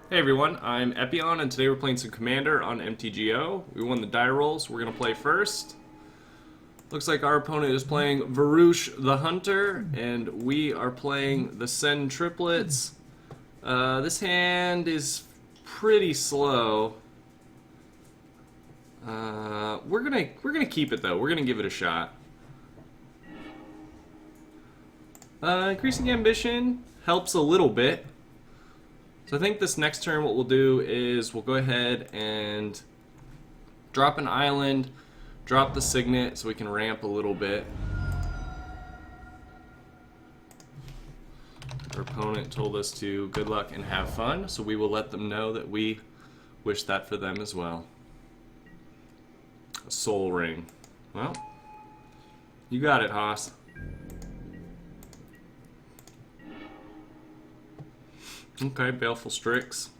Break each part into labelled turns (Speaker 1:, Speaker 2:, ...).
Speaker 1: Hey everyone, I'm Epion, and today we're playing some Commander on MTGO. We won the die rolls, we're going to play first. Looks like our opponent is playing Vorosh the Hunter, and we are playing the Sen Triplets. This hand is pretty slow. We're gonna keep it though. We're gonna give it a shot. Increasing ambition helps a little bit. So I think this next turn what we'll do is we'll go ahead and drop an island, drop the Signet so we can ramp a little bit. Our opponent told us to good luck and have fun, so we will let them know that we wish that for them as well. A soul ring. Well, you got it, Haas. Okay, Baleful Strix.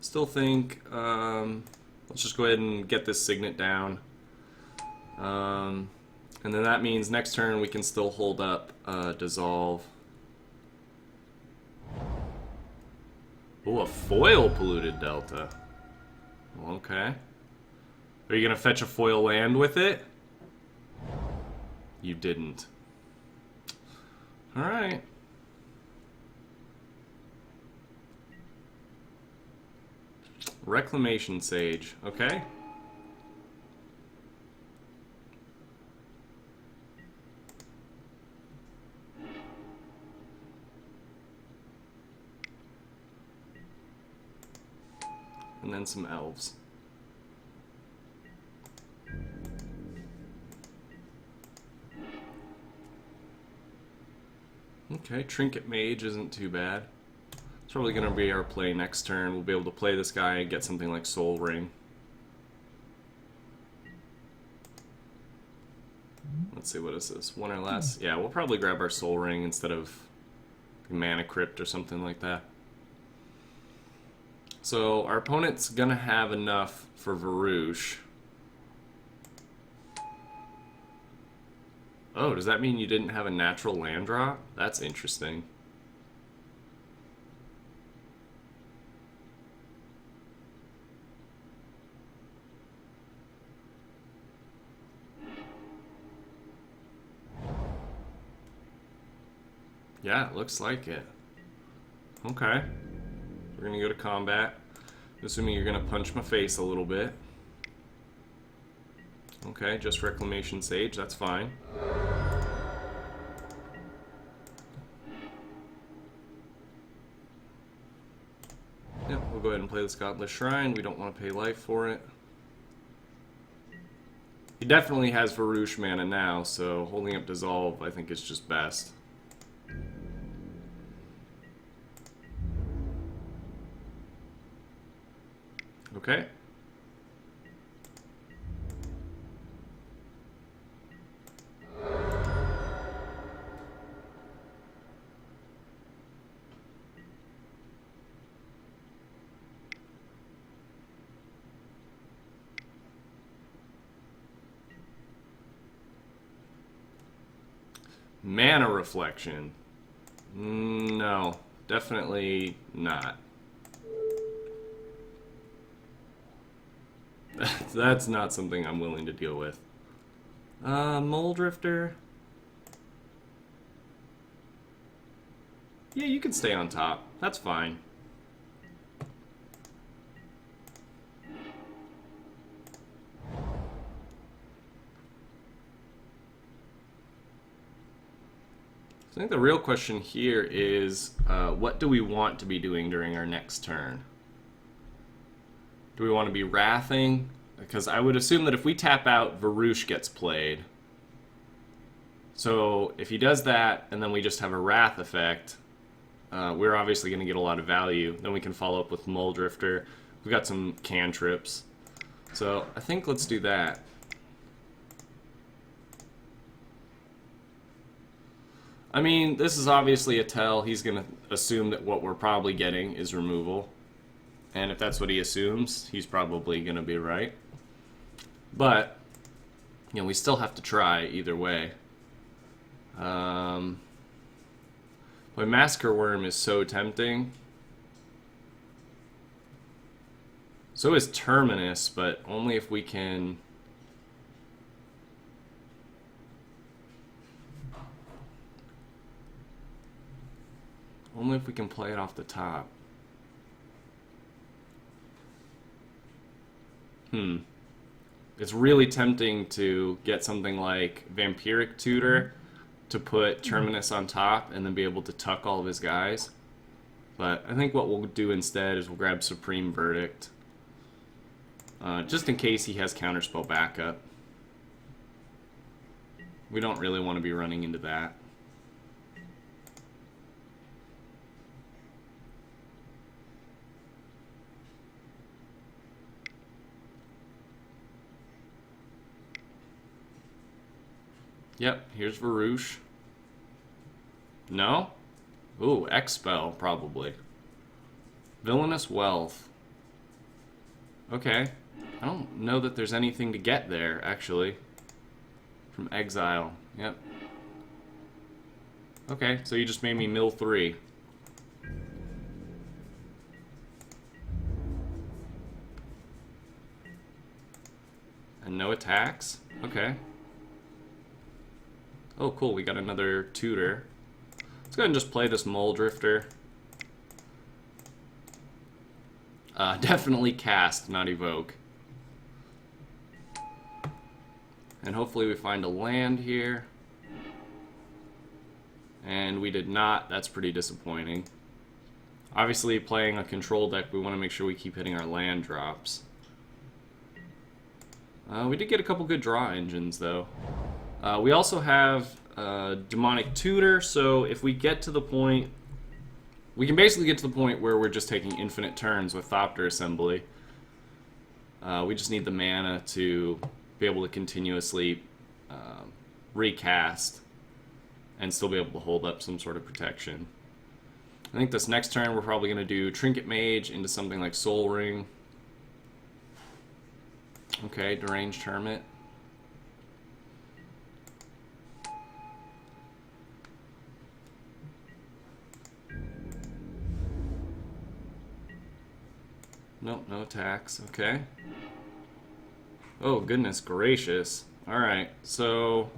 Speaker 1: Still think, let's just go ahead and get this Signet down. And then that means next turn we can still hold up Dissolve. Oh, a foil Polluted Delta. Okay. Are you going to fetch a foil land with it? You didn't. Alright. Reclamation Sage, okay. And then some elves. Okay, Trinket Mage isn't too bad. It's probably going to be our play next turn. We'll be able to play this guy and get something like Soul Ring. Let's see, what is this? One or less? Yeah, we'll probably grab our Soul Ring instead of Mana Crypt or something like that. So our opponent's going to have enough for Vorosh. Oh, does that mean you didn't have a natural land drop? That's interesting. Yeah, it looks like it. Okay. We're gonna go to combat. Assuming you're gonna punch my face a little bit. Okay, just Reclamation Sage, that's fine. Yep, we'll go ahead and play this Godless Shrine. We don't want to pay life for it. He definitely has Vorosh mana now, so holding up Dissolve I think is just best. Okay. Mana Reflection. No, definitely not. That's not something I'm willing to deal with. Mole Drifter. Yeah, you can stay on top. That's fine. I think the real question here is, what do we want to be doing during our next turn? Do we want to be wrathing? Because I would assume that if we tap out, Vorosh gets played. So if he does that, and then we just have a wrath effect, we're obviously going to get a lot of value. Then we can follow up with Mole Drifter. We've got some cantrips. So I think let's do that. I mean, this is obviously a tell. He's going to assume that what we're probably getting is removal. And if that's what he assumes, he's probably going to be right. But, you know, we still have to try either way. Boy, Massacre Worm is so tempting. So is Terminus, but only if we can... Only if we can play it off the top. It's really tempting to get something like Vampiric Tutor to put Terminus on top and then be able to tuck all of his guys. But I think what we'll do instead is we'll grab Supreme Verdict. Just in case he has Counterspell backup. We don't really want to be running into that. Yep, here's Vorosh. No? Ooh, Expel, probably. Villainous Wealth. Okay. I don't know that there's anything to get there, actually. From Exile. Yep. Okay, so you just made me mill 3. And no attacks? Okay. Oh, cool, we got another tutor. Let's go ahead and just play this Mole Drifter. Definitely cast, not evoke. And hopefully we find a land here. And we did not. That's pretty disappointing. Obviously, playing a control deck, we want to make sure we keep hitting our land drops. We did get a couple good draw engines, though. We also have Demonic Tutor, so if we get to the point... We can basically get to the point where we're just taking infinite turns with Thopter Assembly. We just need the mana to be able to continuously recast and still be able to hold up some sort of protection. I think this next turn we're probably going to do Trinket Mage into something like Soul Ring. Okay, Deranged Hermit. Nope, no attacks. Okay. Oh, goodness gracious. Alright, so...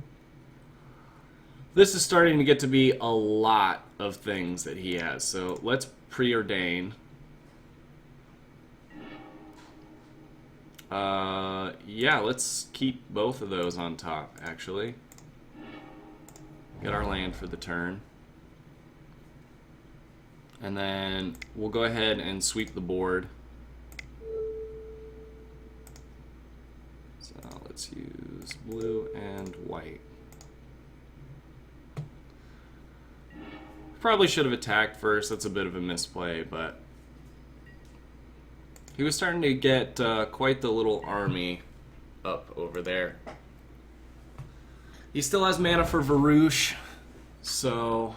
Speaker 1: This is starting to get to be a lot of things that he has. So let's preordain. Yeah, let's keep both of those on top, actually. Get our land for the turn. And then we'll go ahead and sweep the board. So let's use blue and white. Probably should have attacked first. That's a bit of a misplay, but he was starting to get quite the little army up over there. He still has mana for Vorosh, so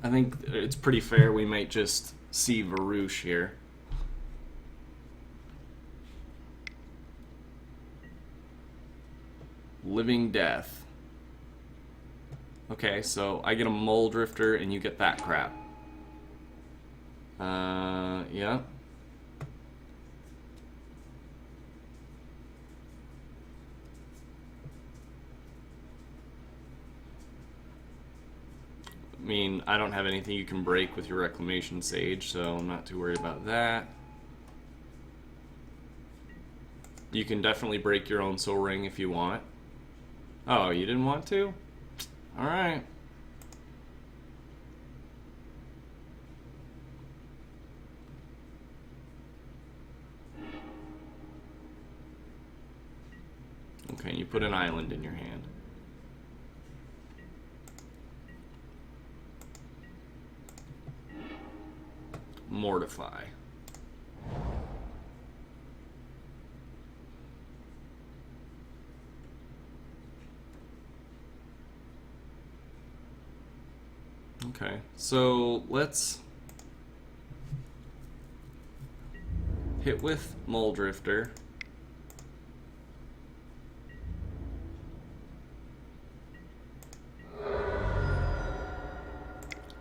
Speaker 1: I think it's pretty fair we might just see Vorosh here. Living Death. Okay, so I get a Mole Drifter and you get that crap. Yeah. I mean, I don't have anything you can break with your Reclamation Sage, so I'm not too worried about that. You can definitely break your own Soul Ring if you want. Oh, you didn't want to? Alright. Okay, and you put an island in your hand. Mortify. Okay, so let's hit with Mole Drifter.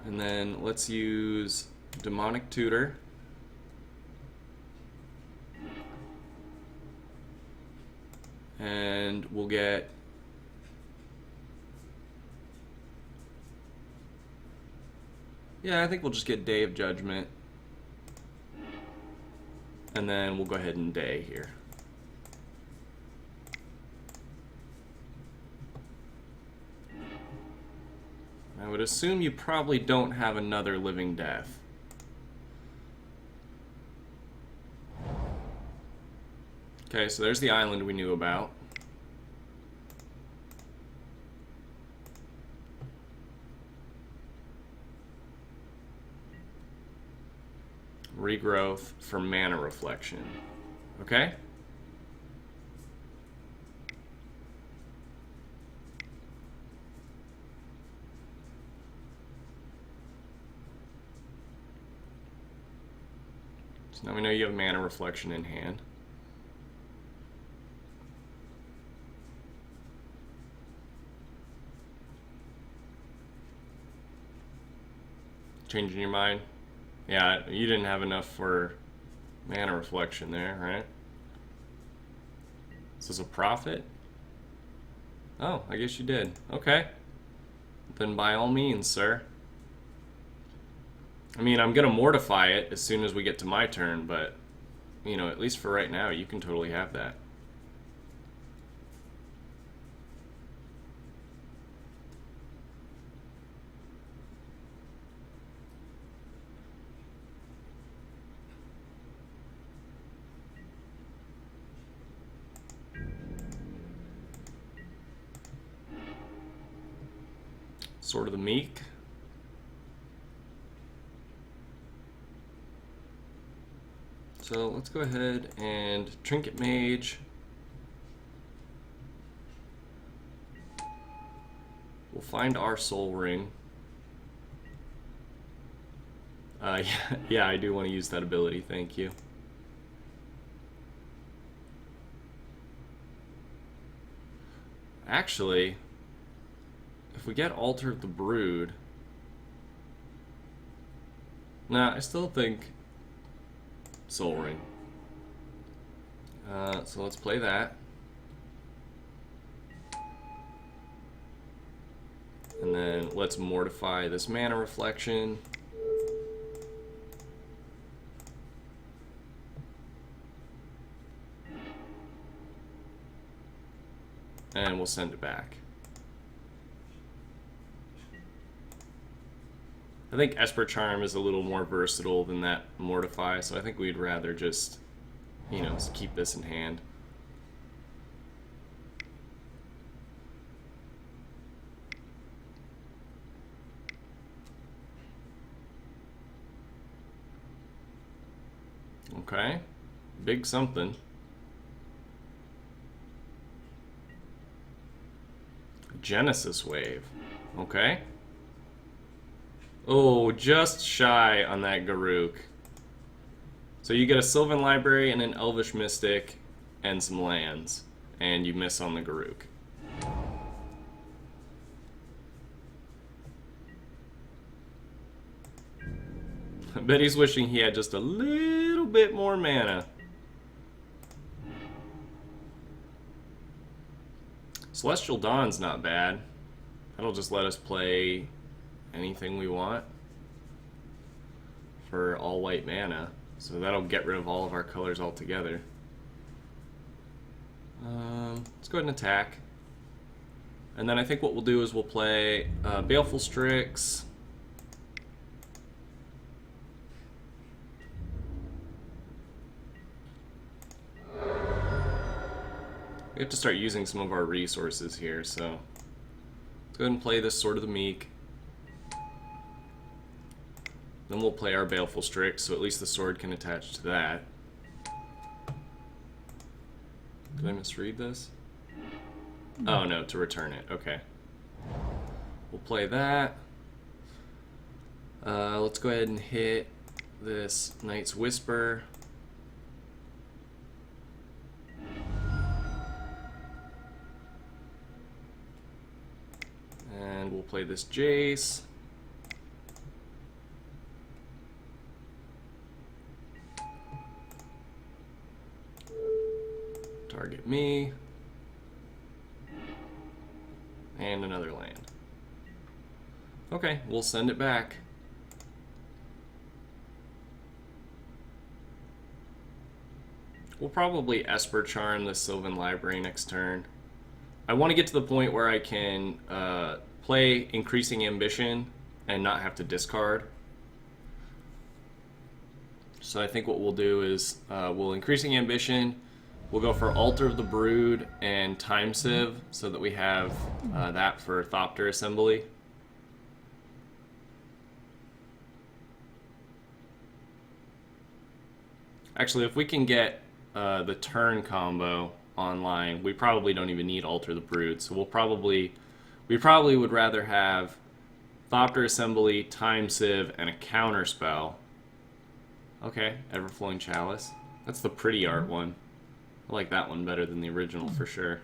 Speaker 1: And then let's use Demonic Tutor. And we'll get... Yeah, I think we'll just get Day of Judgment. And then we'll go ahead and Day here. I would assume you probably don't have another Living Death. Okay, so there's the island we knew about. Regrowth for Mana Reflection. Okay? So now we know you have Mana Reflection in hand. Changing your mind? Yeah, you didn't have enough for Mana Reflection there, right? Is this a profit? Oh, I guess you did. Okay. Then by all means, sir. I mean, I'm gonna mortify it as soon as we get to my turn, but, you know, at least for right now, you can totally have that. Sword of the Meek. So let's go ahead and Trinket Mage. We'll find our Soul Ring. Yeah, I do want to use that ability, thank you. Actually, if we get Altar of the Brood... Nah, I still think Soul Ring. So let's play that. And then let's mortify this Mana Reflection. And we'll send it back. I think Esper Charm is a little more versatile than that Mortify, so I think we'd rather just, you know, just keep this in hand. Okay, big something. Genesis Wave, okay. Oh, just shy on that Garruk. So you get a Sylvan Library and an Elvish Mystic and some lands, and you miss on the Garruk. I bet he's wishing he had just a little bit more mana. Celestial Dawn's not bad. That'll just let us play anything we want for all white mana. So that'll get rid of all of our colors altogether. Let's go ahead and attack. And then I think what we'll do is we'll play Baleful Strix. We have to start using some of our resources here, so let's go ahead and play this Sword of the Meek. Then we'll play our Baleful Strix, so at least the sword can attach to that. Did I misread this? Oh no, to return it. Okay. We'll play that. Let's go ahead and hit this Knight's Whisper. And we'll play this Jace. Target me. And another land. Okay, we'll send it back. We'll probably Esper Charm the Sylvan Library next turn. I want to get to the point where I can play Increasing Ambition and not have to discard. So I think what we'll do is we'll Increasing Ambition, we'll go for Altar of the Brood and Time Sieve so that we have that for Thopter Assembly. Actually, if we can get the turn combo online, we probably don't even need Alter the Brood. So we probably would rather have Thopter Assembly, Time Sieve, and a counter spell. Okay, Everflowing Chalice. That's the pretty art one. I like that one better than the original for sure.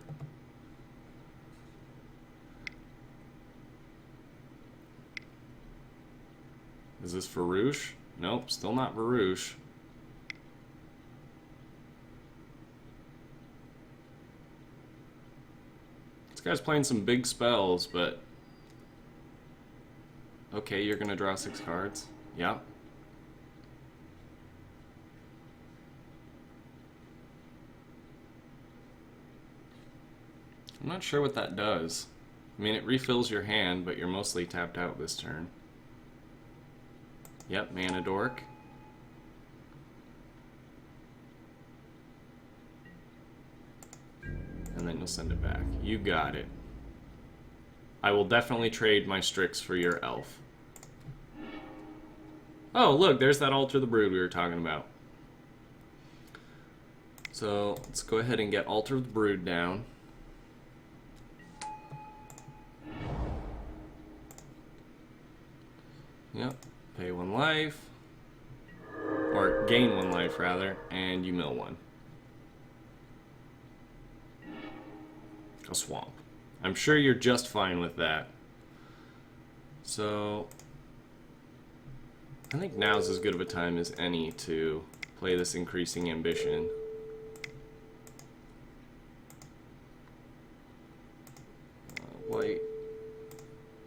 Speaker 1: Is this Vorosh? Nope, still not Vorosh. This guy's playing some big spells, but... Okay, you're gonna draw 6 cards. Yeah. I'm not sure what that does. I mean, it refills your hand, but you're mostly tapped out this turn. Yep, Mana Dork. And then you'll send it back. You got it. I will definitely trade my Strix for your Elf. Oh, look, there's that Altar the Brood we were talking about. So, let's go ahead and get Altar the Brood down. Yep, pay 1 life. Or gain 1 life, rather, and you mill 1. A swamp. I'm sure you're just fine with that. So, I think now's as good of a time as any to play this Increasing Ambition. White,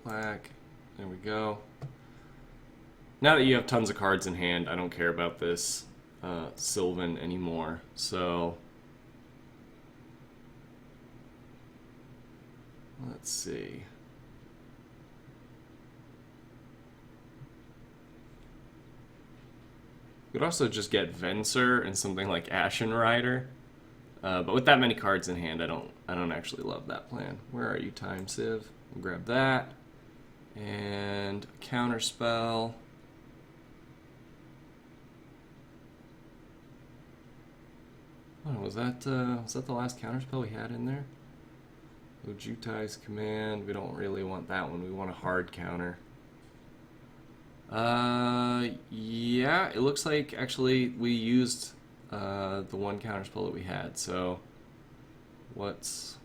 Speaker 1: black, there we go. Now that you have tons of cards in hand, I don't care about this Sylvan anymore, so... Let's see. You could also just get Venser and something like Ashen Rider. But with that many cards in hand, I don't actually love that plan. Where are you, Time Sieve? We'll grab that. And counter spell. Oh, was that the last counter spell we had in there? Ojutai's Command. We don't really want that one. We want a hard counter. Yeah, it looks like actually we used the one counter spell that we had. So, what's...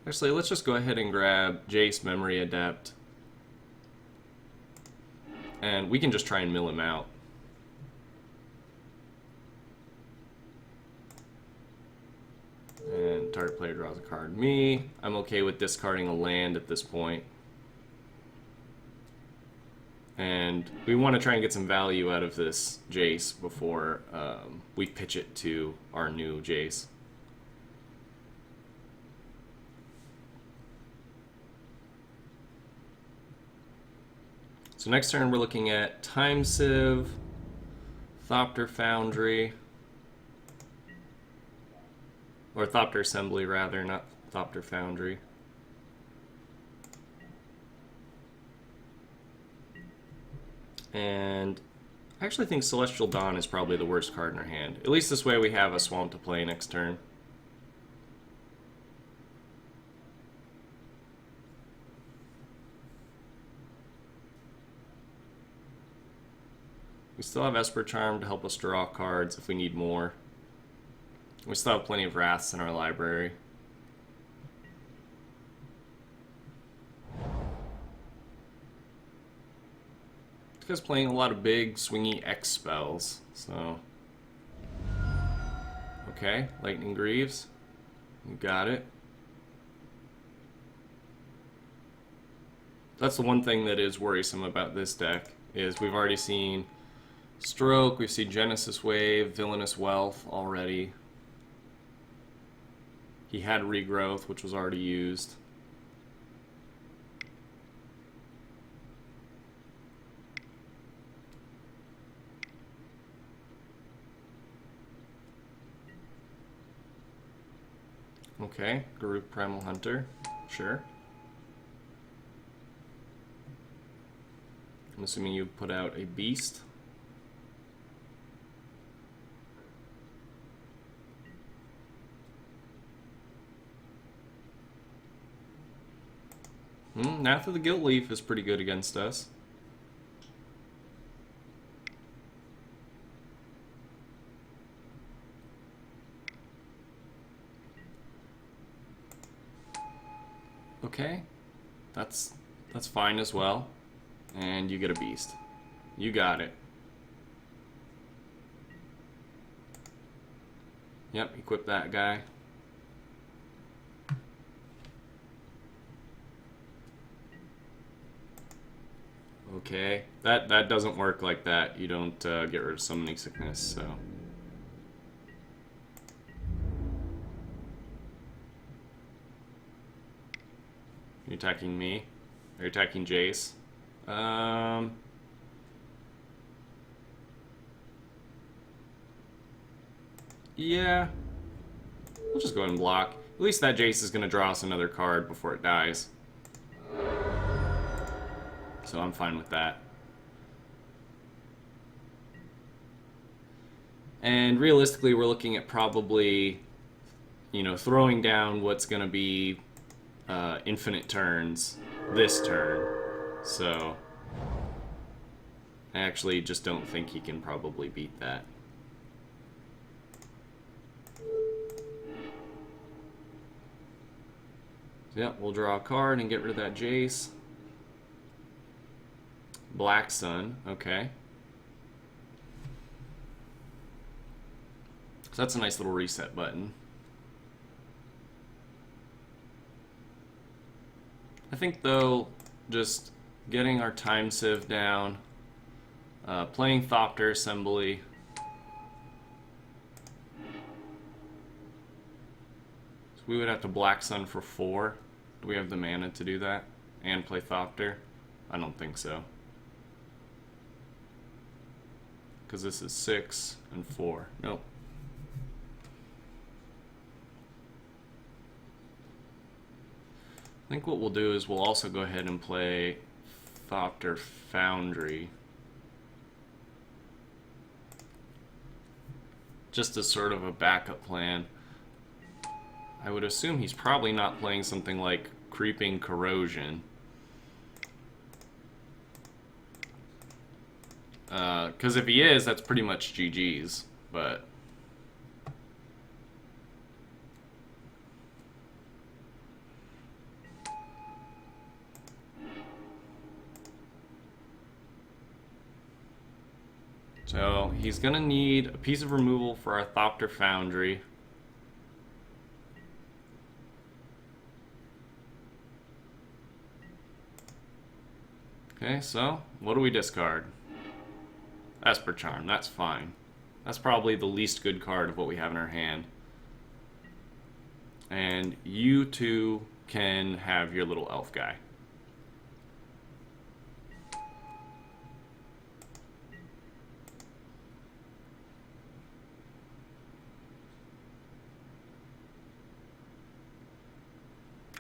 Speaker 1: Actually, let's just go ahead and grab Jace, Memory Adept. And we can just try and mill him out. And target player draws a card. Me, I'm okay with discarding a land at this point. And we want to try and get some value out of this Jace before we pitch it to our new Jace. So next turn we're looking at Time Sieve, Thopter Foundry, or Thopter Assembly rather, not Thopter Foundry. And I actually think Celestial Dawn is probably the worst card in our hand. At least this way we have a swamp to play next turn. We still have Esper Charm to help us draw cards if we need more. We still have plenty of Wraths in our library. This guy's playing a lot of big, swingy X spells, so... Okay, Lightning Greaves. You got it. That's the one thing that is worrisome about this deck, is we've already seen Stroke, we've seen Genesis Wave, Villainous Wealth already. He had Regrowth, which was already used. Okay, Garuk Primal Hunter, sure. I'm assuming you put out a Beast. Wrath of the Gilt Leaf is pretty good against us. Okay, that's fine as well. And you get a Beast. You got it. Yep, equip that guy. Okay, that doesn't work like that. You don't get rid of Summoning Sickness, so... You're attacking me? Are you attacking Jace? Yeah. We'll just go ahead and block. At least that Jace is going to draw us another card before it dies. So I'm fine with that. And realistically, we're looking at probably, you know, throwing down what's going to be infinite turns this turn. So I actually just don't think he can probably beat that. So yeah, we'll draw a card and get rid of that Jace. Black Sun, okay. So that's a nice little reset button. I think, though, just getting our time sieve down, playing Thopter Assembly. So we would have to Black Sun for 4. Do we have the mana to do that? And play Thopter? I don't think so. Because this is 6 and 4. Nope. I think what we'll do is we'll also go ahead and play Thopter Foundry. Just as sort of a backup plan. I would assume he's probably not playing something like Creeping Corrosion. Because if he is, that's pretty much GG's, but... So, he's gonna need a piece of removal for our Thopter Foundry. Okay, so, what do we discard? Esper Charm, that's fine. That's probably the least good card of what we have in our hand. And you two can have your little elf guy.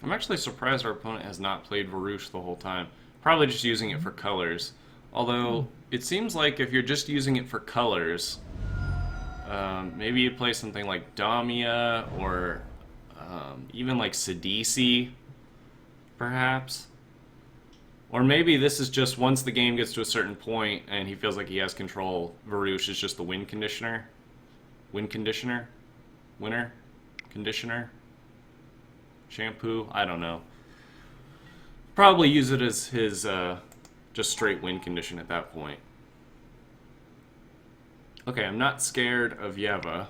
Speaker 1: I'm actually surprised our opponent has not played Vorosh the whole time. Probably just using it for colors. Although, it seems like if you're just using it for colors, maybe you play something like Damia, or even like Sidisi, perhaps. Or maybe this is just once the game gets to a certain point and he feels like he has control, Vorosh is just the win conditioner. Win conditioner? Winner? Conditioner? Shampoo? I don't know. Probably use it as his just straight win condition at that point. Okay, I'm not scared of Yeva.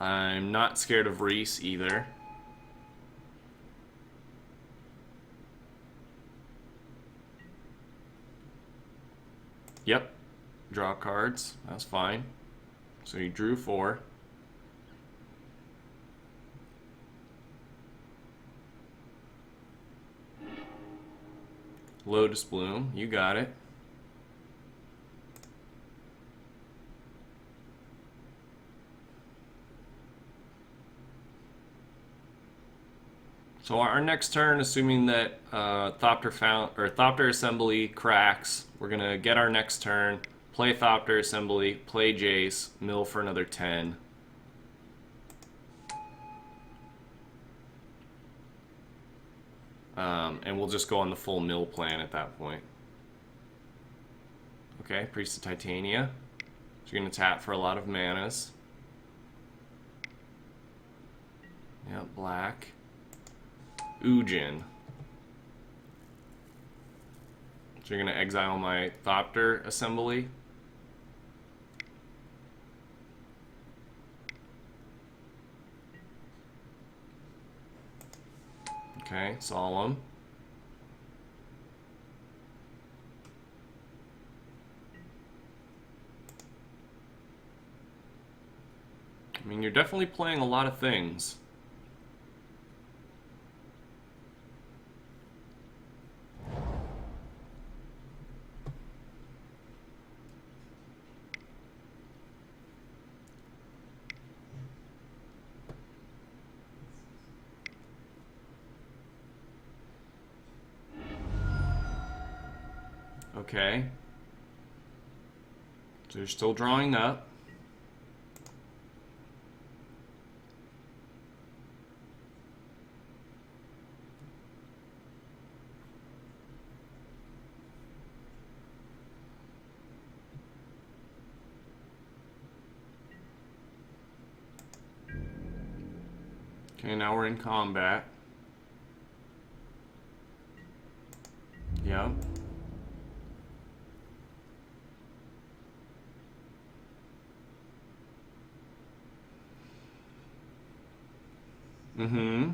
Speaker 1: I'm not scared of Reese either. Yep. Draw cards. That's fine. So you drew 4. Lotus Bloom. You got it. So our next turn, assuming that Thopter Assembly cracks, we're gonna get our next turn, play Thopter Assembly, play Jace, mill for another 10. And we'll just go on the full mill plan at that point. Okay, Priest of Titania. So you're gonna tap for a lot of manas. Yep, black. Ujin. So you're going to exile my Thopter Assembly. Okay, Solemn. I mean, you're definitely playing a lot of things. Okay. So you're still drawing up. Okay, now we're in combat. Yep. Mm-hmm.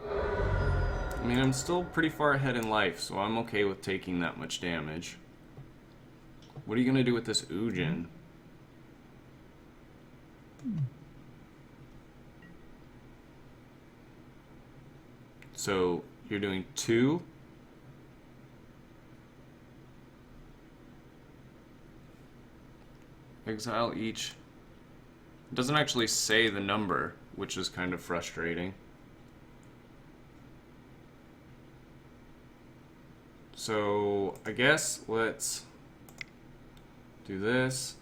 Speaker 1: I mean, I'm still pretty far ahead in life, so I'm okay with taking that much damage. What are you gonna do with this Ujin? So you're doing 2. Exile each. It doesn't actually say the number, which is kind of frustrating. So I guess let's do this.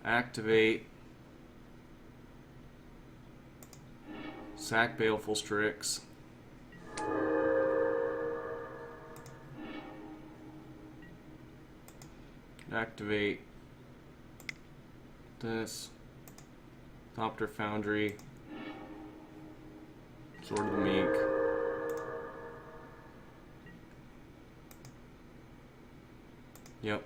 Speaker 1: Activate. Sack Baleful Strix. Activate this. Thopter Foundry. Sword of the Meek. Yep.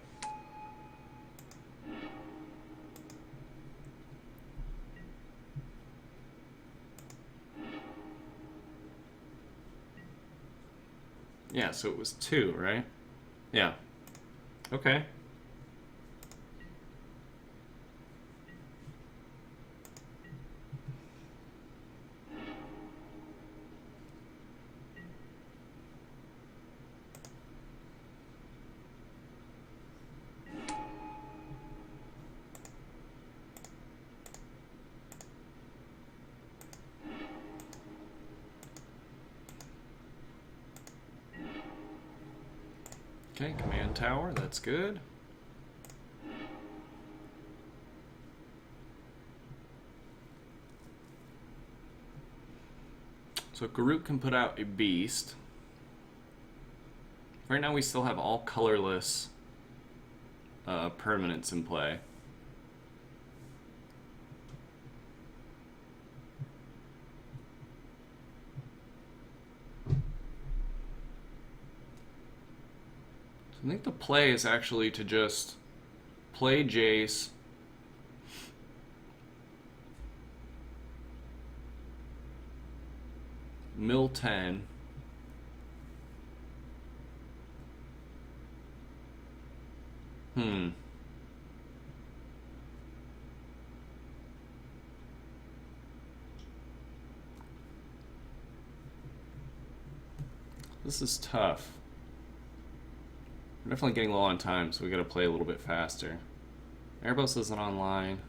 Speaker 1: Yeah, so it was 2, right? Yeah. Okay. Okay, command tower, that's good. So Garuk can put out a beast. Right now we still have all colorless permanents in play. I think the play is actually to just play Jace. Mill 10. This is tough. We're definitely getting low on time, so we gotta play a little bit faster. Erebos isn't online.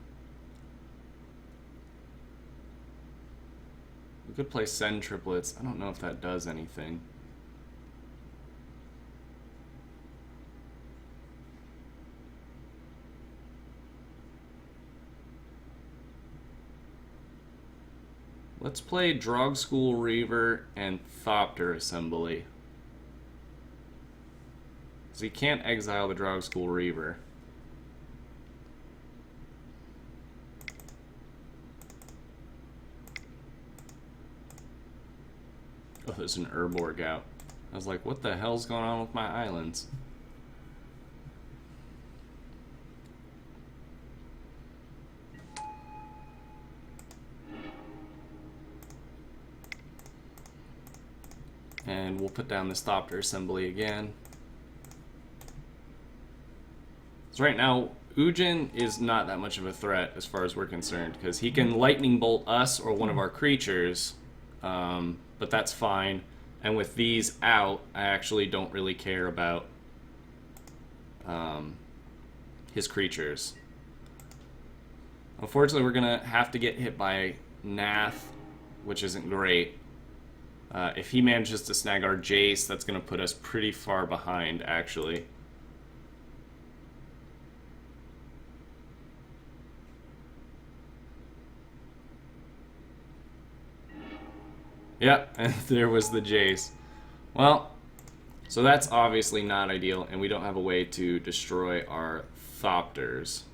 Speaker 1: We could play Sen Triplets. I don't know if that does anything. Let's play Drog School Reaver and Thopter Assembly. Because he can't exile the Drog School Reaver. Oh, there's an Urborg out. I was like, what the hell's going on with my islands? And we'll put down this Thopter Assembly again. So right now, Ujin is not that much of a threat as far as we're concerned, because he can Lightning Bolt us or one of our creatures, but that's fine. And with these out, I actually don't really care about his creatures. Unfortunately, we're going to have to get hit by Nath, which isn't great. If he manages to snag our Jace, that's going to put us pretty far behind, actually. Yeah, and there was the Jace. Well, so that's obviously not ideal, and we don't have a way to destroy our Thopters.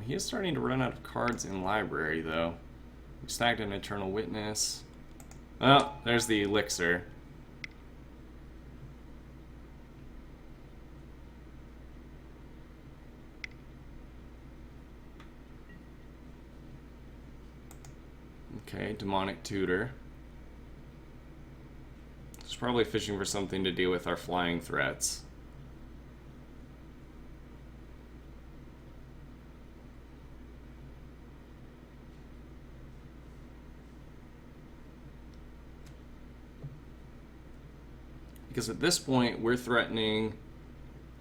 Speaker 1: He is starting to run out of cards in library, though. We snagged an Eternal Witness. Oh, there's the Elixir. Okay, Demonic Tutor. He's probably fishing for something to deal with our flying threats. Because at this point, we're threatening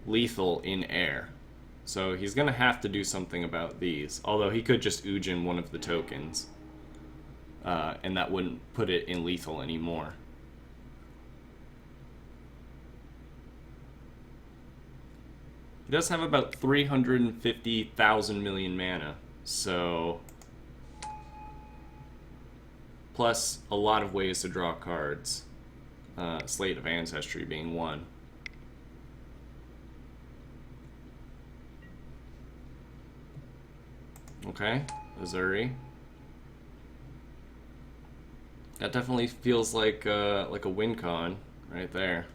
Speaker 1: lethal in air. So he's going to have to do something about these. Although he could just Ujin one of the tokens. And that wouldn't put it in lethal anymore. He does have about 350,000 million mana. So... plus a lot of ways to draw cards. Slate of Ancestry being one. Okay, Azuri. That definitely feels like a win con right there.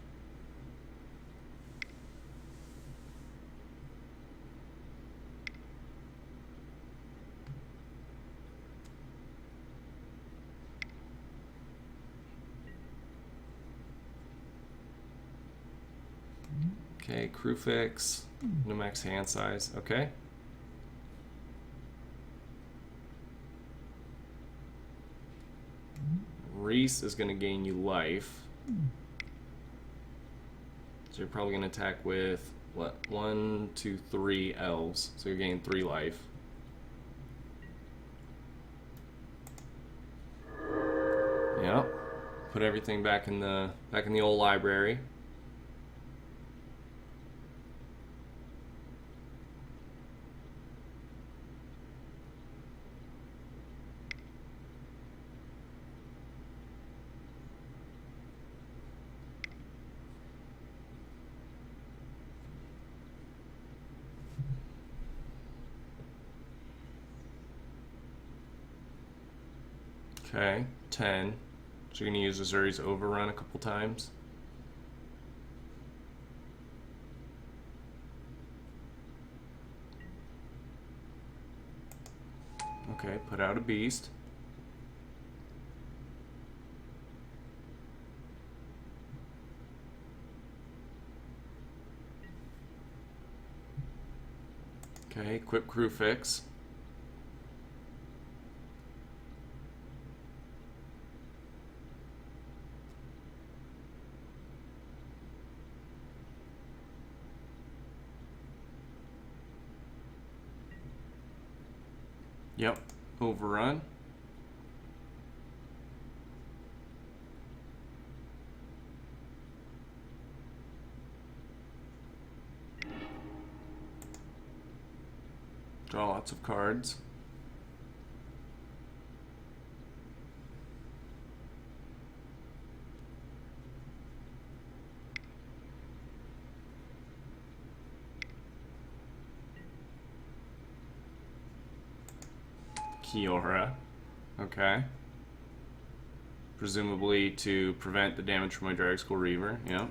Speaker 1: Okay, crew fix, no max hand size, okay. Reese is going to gain you life. So you're probably going to attack with, what, 1, 2, 3 elves. So you're gaining 3 life. Yep. Put everything back in the old library. Okay, 10. So you're going to use Azuri's Overrun a couple times. Okay, put out a beast. Okay, equip crew fix. Yep, overrun. Draw lots of cards. Kiora. Okay. Presumably to prevent the damage from my Drag School Reaver. Yep.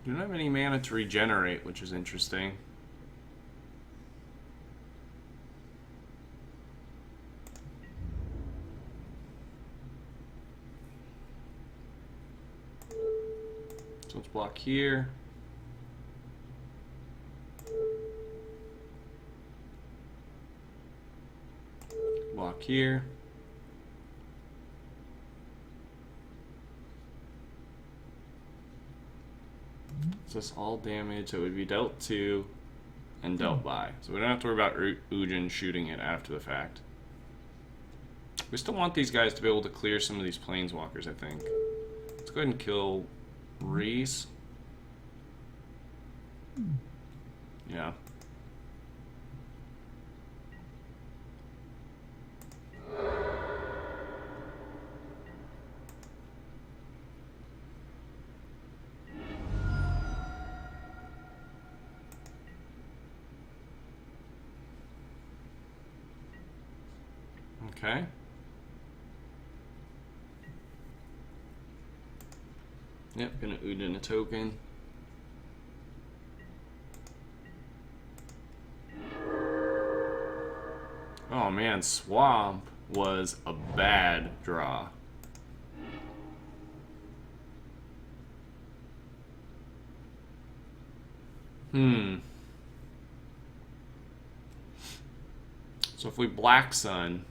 Speaker 1: You don't have any mana to regenerate, which is interesting. So let's block here. Block here. So this all damage that would be dealt to and dealt by. So we don't have to worry about Ujin shooting it after the fact. We still want these guys to be able to clear some of these planeswalkers, I think. Let's go ahead and kill Reese. Yeah. Okay. Yep, gonna Ujin a token. Oh man, Swamp was a bad draw. So if we Black Sun,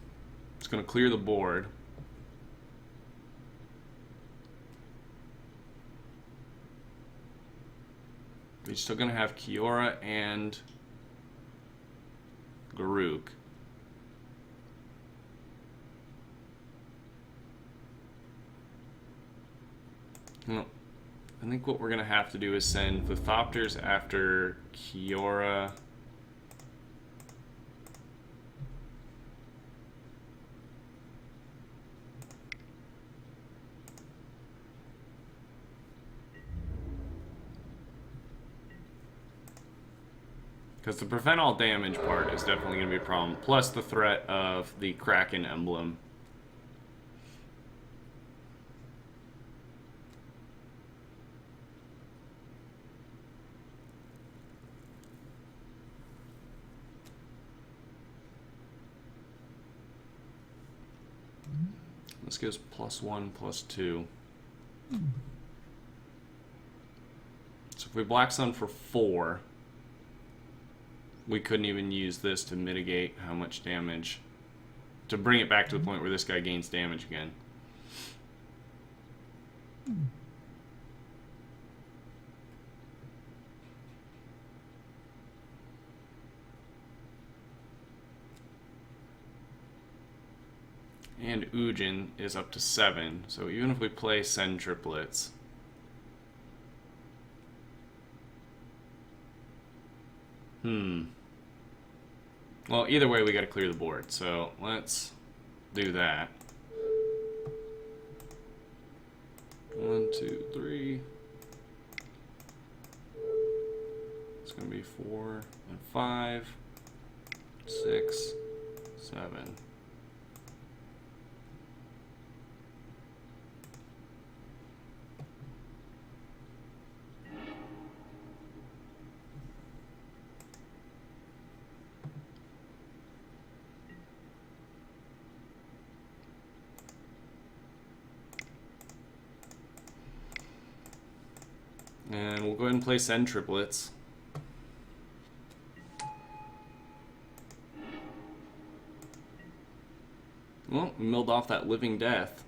Speaker 1: it's going to clear the board. We're still going to have Kiora and Garruk. No, I think what we're going to have to do is send the Thopters after Kiora. Because the prevent all damage part is definitely going to be a problem. Plus the threat of the Kraken emblem. This gives +1, +2. So if we Black Sun for 4... we couldn't even use this to mitigate how much damage, to bring it back to the point where this guy gains damage again. And Ujin is up to 7. So even if we play Sen Triplets... Well, either way, we gotta clear the board, so let's do that. 1, 2, 3. It's gonna be 4 and 5, 6, 7. And we'll go ahead and play Sen Triplets. Well, we milled off that Living Death.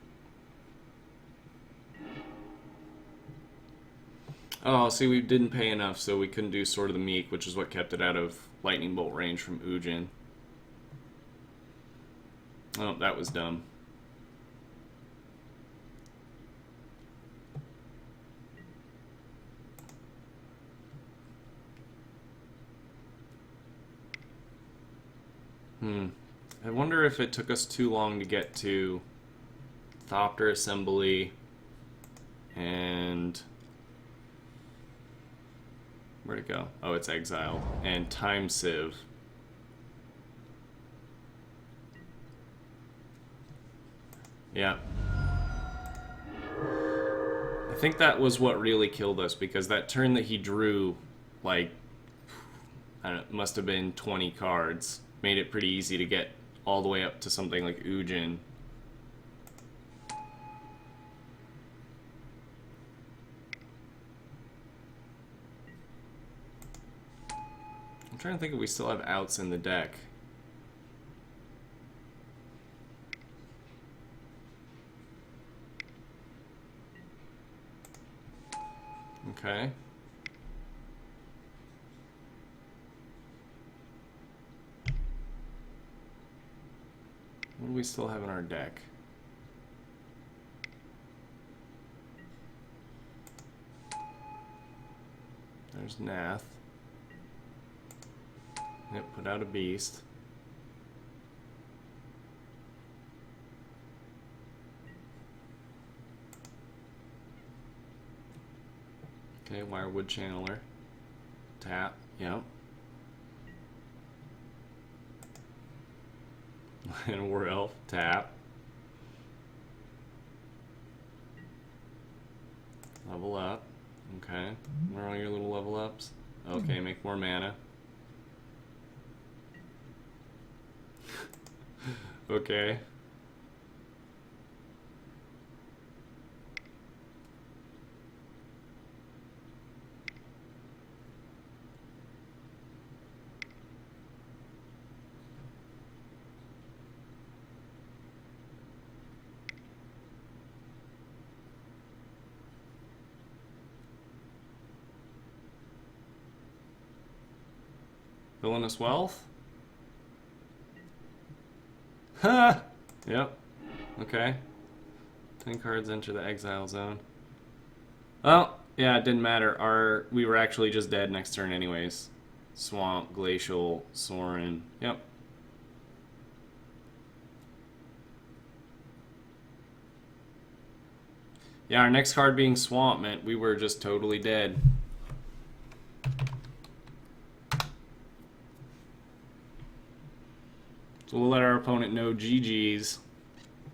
Speaker 1: Oh, see, we didn't pay enough, so we couldn't do Sword of the Meek, which is what kept it out of Lightning Bolt range from Ujin. Oh, that was dumb. I wonder if it took us too long to get to Thopter Assembly and... Where'd it go? Oh, it's Exile. And Time Sieve. Yeah. I think that was what really killed us, because that turn that he drew, like, I don't know, it must have been 20 cards. Made it pretty easy to get all the way up to something like Ujin. I'm trying to think if we still have outs in the deck. Okay. What do we still have in our deck? There's Nath. Yep, put out a beast. Okay, Wirewood Channeler. Tap, yep. And War Elf, tap. Level up. Okay. Where are all your little level ups? Okay, make more mana. Okay. Villainous Wealth? Ha! Yep. Okay. 10 cards enter the exile zone. Well, yeah, it didn't matter. We were actually just dead next turn anyways. Swamp, Glacial, Sorin. Yep. Yeah, our next card being Swamp meant we were just totally dead. So we'll let our opponent know GG's.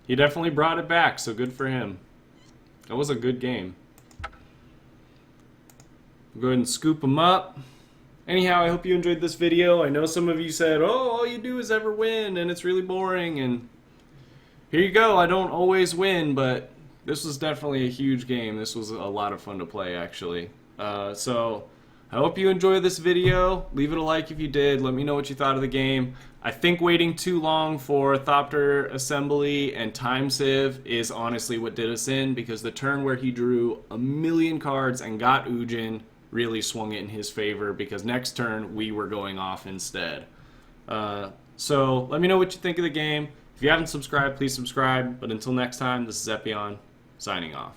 Speaker 1: He definitely brought it back, so good for him. That was a good game. We'll go ahead and scoop him up. Anyhow, I hope you enjoyed this video. I know some of you said, oh, all you do is ever win, and it's really boring, and here you go. I don't always win, but this was definitely a huge game. This was a lot of fun to play, actually. So I hope you enjoyed this video. Leave it a like if you did. Let me know what you thought of the game. I think waiting too long for Thopter Assembly and Time Sieve is honestly what did us in, because the turn where he drew a million cards and got Ujin really swung it in his favor, because next turn we were going off instead. So let me know what you think of the game. If you haven't subscribed, please subscribe. But until next time, this is Epion, signing off.